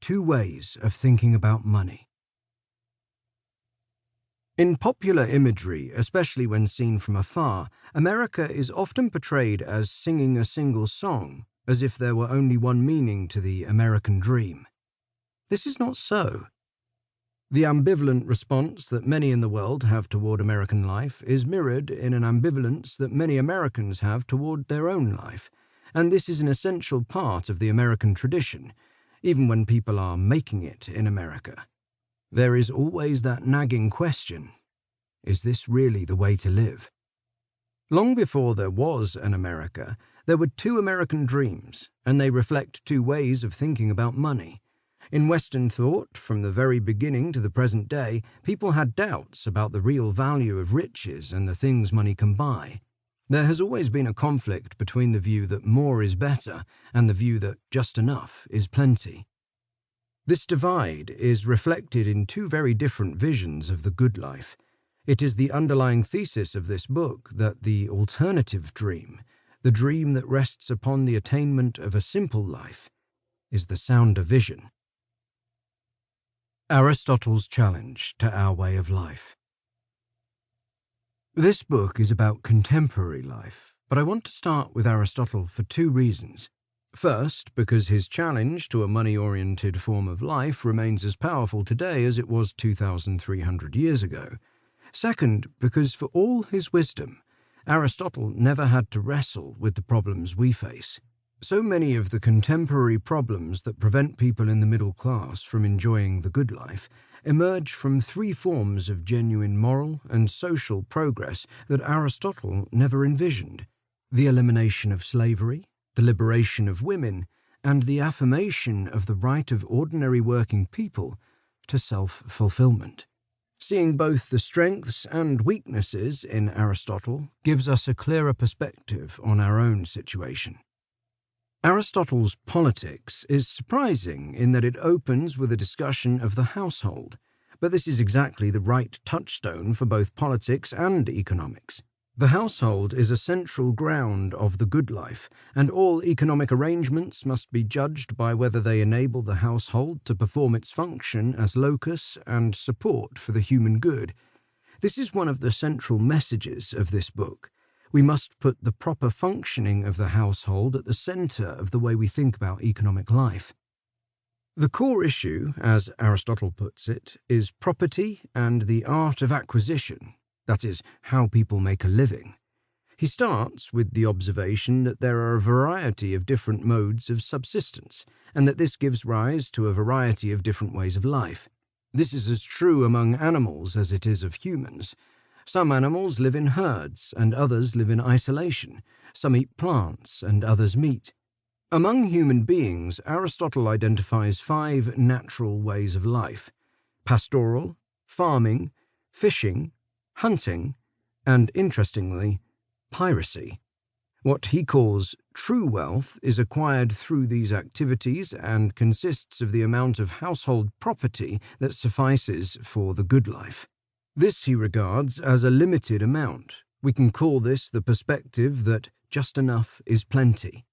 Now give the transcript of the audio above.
Two ways of thinking about money. In popular imagery, especially when seen from afar, America is often portrayed as singing a single song, as if there were only one meaning to the American dream. This is not so. The ambivalent response that many in the world have toward American life is mirrored in an ambivalence that many Americans have toward their own life, and this is an essential part of the American tradition, even when people are making it in America. There is always that nagging question, is this really the way to live? Long before there was an America, there were two American dreams, and they reflect two ways of thinking about money. In Western thought, from the very beginning to the present day, people had doubts about the real value of riches and the things money can buy. There has always been a conflict between the view that more is better and the view that just enough is plenty. This divide is reflected in two very different visions of the good life. It is the underlying thesis of this book that the alternative dream, the dream that rests upon the attainment of a simple life, is the sounder vision. Aristotle's challenge to our way of life. This book is about contemporary life, but I want to start with Aristotle for two reasons. First, because his challenge to a money-oriented form of life remains as powerful today as it was 2,300 years ago. Second, because for all his wisdom, Aristotle never had to wrestle with the problems we face. So many of the contemporary problems that prevent people in the middle class from enjoying the good life emerge from three forms of genuine moral and social progress that Aristotle never envisioned: the elimination of slavery, the liberation of women, and the affirmation of the right of ordinary working people to self-fulfillment. Seeing both the strengths and weaknesses in Aristotle gives us a clearer perspective on our own situation. Aristotle's Politics is surprising in that it opens with a discussion of the household, but this is exactly the right touchstone for both politics and economics. The household is a central ground of the good life, and all economic arrangements must be judged by whether they enable the household to perform its function as locus and support for the human good. This is one of the central messages of this book. We must put the proper functioning of the household at the center of the way we think about economic life. The core issue, as Aristotle puts it, is property and the art of acquisition, that is, how people make a living. He starts with the observation that there are a variety of different modes of subsistence, and that this gives rise to a variety of different ways of life. This is as true among animals as it is of humans. Some animals live in herds, and others live in isolation. Some eat plants, and others meat. Among human beings, Aristotle identifies 5 natural ways of life: pastoral, farming, fishing, hunting, and, interestingly, piracy. What he calls true wealth is acquired through these activities and consists of the amount of household property that suffices for the good life. This he regards as a limited amount. We can call this the perspective that just enough is plenty.